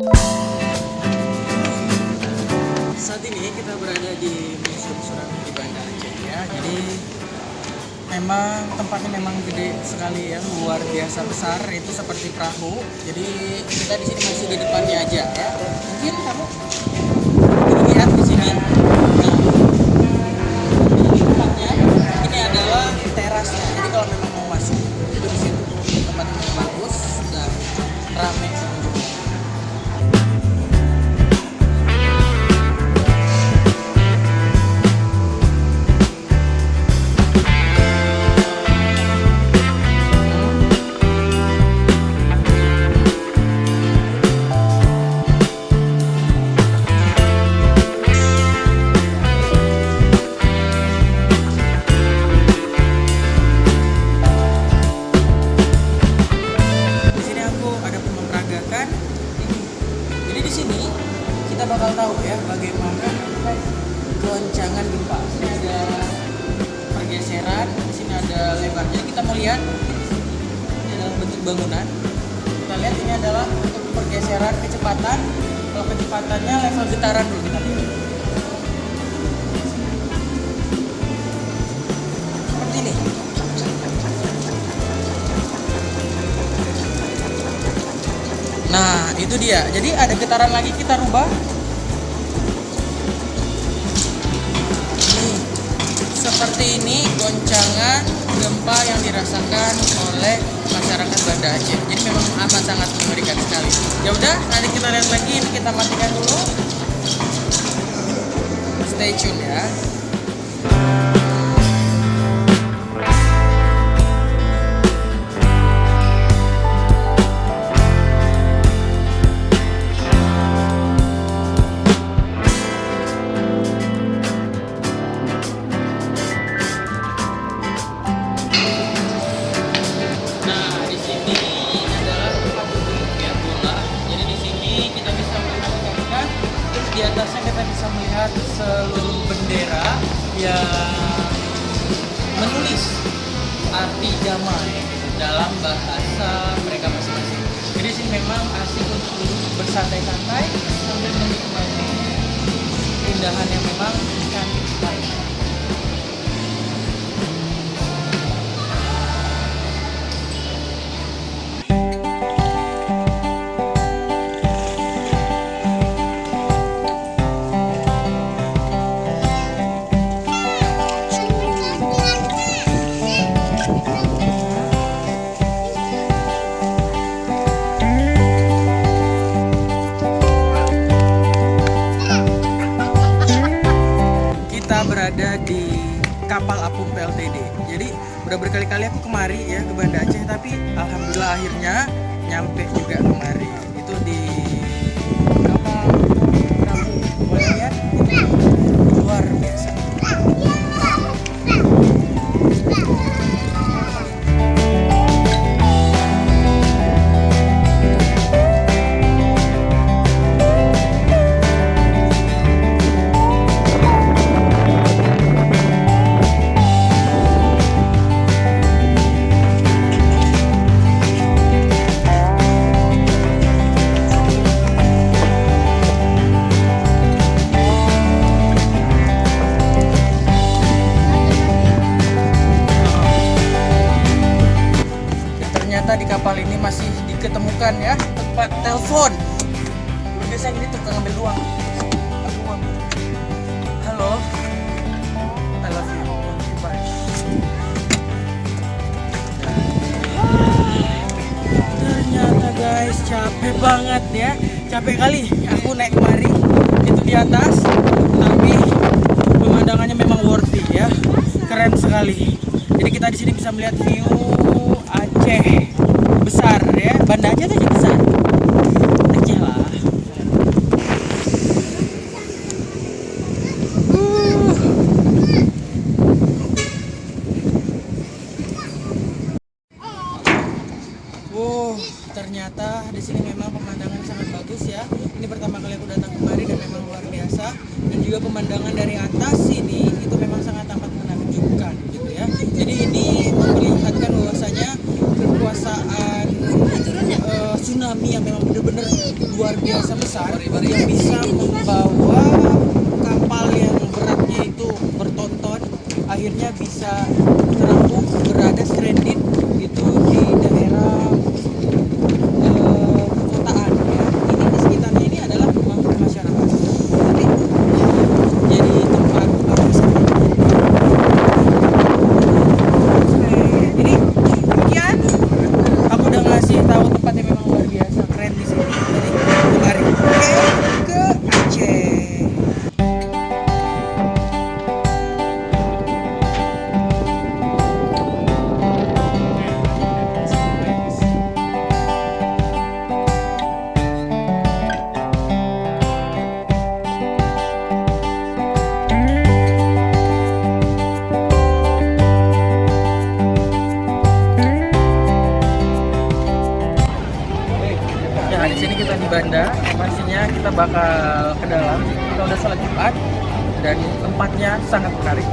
Saat ini kita berada di Museum Tsunami di Banda Aceh ya. Jadi memang tempatnya memang gede sekali ya, luar biasa besar. Itu seperti perahu. Jadi kita di sini masih di depannya aja ya. Mungkin kamu lihat di sini. Nah, ini tempatnya. Ini adalah terasnya. Jadi kalau memang mau masuk itu di situ. Tempatnya bagus dan ramai pengunjungnya. Jadi di sini kita bakal tahu ya bagaimana goncangan gempa. Di sini ada pergeseran, di sini ada lebarnya. Kita mau lihat ini adalah bentuk bangunan. Kita lihat ini adalah untuk pergeseran kecepatan. Kalau kecepatannya level getaran dulu kita lihat. Seperti ini. Nah, itu dia. Jadi ada getaran lagi, kita rubah. Nih, seperti ini goncangan gempa yang dirasakan oleh masyarakat Banda Aceh. Jadi memang amat sangat mengerikan sekali. Ya udah, nanti kita lihat lagi. Ini kita matikan dulu. Stay tune ya. Di atasnya kita bisa melihat seluruh bendera yang menulis arti damai dalam bahasa mereka masing-masing. Jadi sini memang asik untuk bersantai-santai sambil menikmati keindahan yang memang cantik sekali. Berada di kapal apung PLTD. Jadi udah berkali-kali aku kemari ya ke Banda Aceh, tapi alhamdulillah akhirnya nyampe juga kemari. Itu di kapal apung. Boleh lihat ini luar biasa. Di kapal ini masih diketemukan ya tempat telepon. Biasanya ini tukang ngambil uang. Halo, I love you. Okay, bye. Ternyata guys capek banget ya, capek kali. Aku naik kemari itu di atas, tapi pemandangannya memang worthy ya, keren sekali. Jadi kita di sini bisa melihat view Aceh besar ya, Banda Aceh aja besar. Aceh lah. Ternyata di sini memang pemandangan sangat bagus ya. Ini pertama kali aku datang kemari dan memang luar biasa. Dan juga pemandangan dari atas sini itu memang sangat amat menakjubkan gitu ya. Jadi ini memperlihatkan bahwasanya kekuasaan tsunami yang memang benar-benar luar biasa biasa besar yang bisa membawa kapal yang beratnya itu bertonton, akhirnya bisa terapung berada stranded itu di daerah perkotaan ya. Ini di sekitarnya ini adalah rumah masyarakat. Jadi jadi tempat pariwisata. Jadi demikian, aku udah ngasih tahu tempat yang memang luar biasa keren di sini. Jadi mari ke Aceh. Ya, di sini kita di Banda, pastinya kita bakal ke dalam. Kita udah salat Jumat dan tempatnya sangat menarik.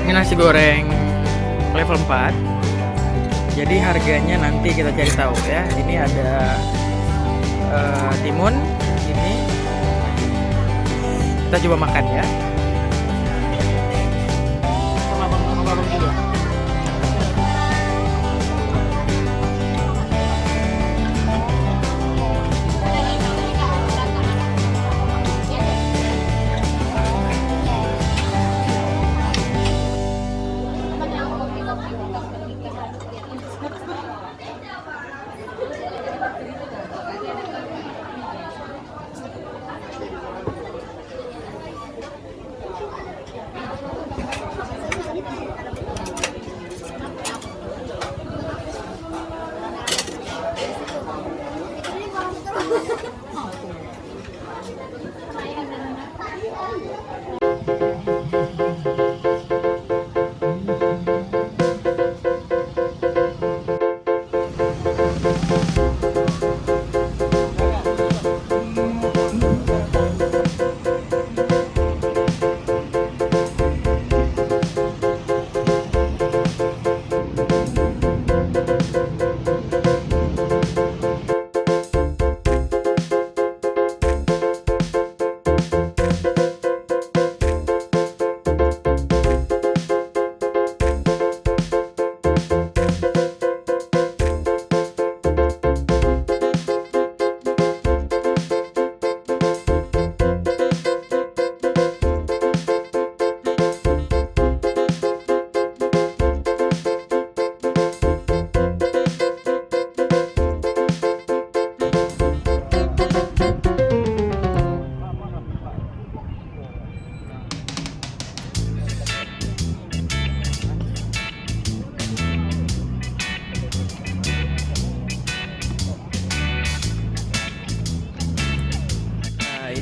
Ini nasi goreng level 4. Jadi harganya nanti kita cari tahu ya. Ini ada timun. Ini kita coba makan ya. Sama abang juga.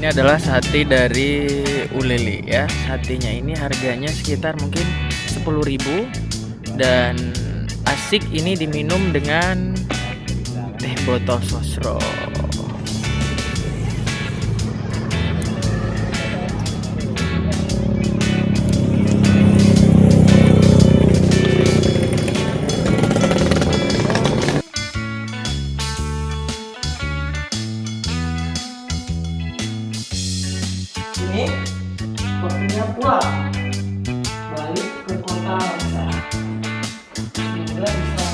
Ini adalah sate dari Uleli ya. Satenya ini harganya sekitar mungkin 10.000 dan asik ini diminum dengan teh botol sosro. Ini waktunya pulang balik ke kota Langsa. Semoga bisa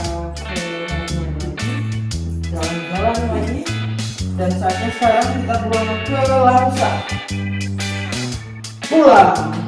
jalan-jalan lagi. Dan saatnya sekarang kita pulang ke Langsa. Pulang.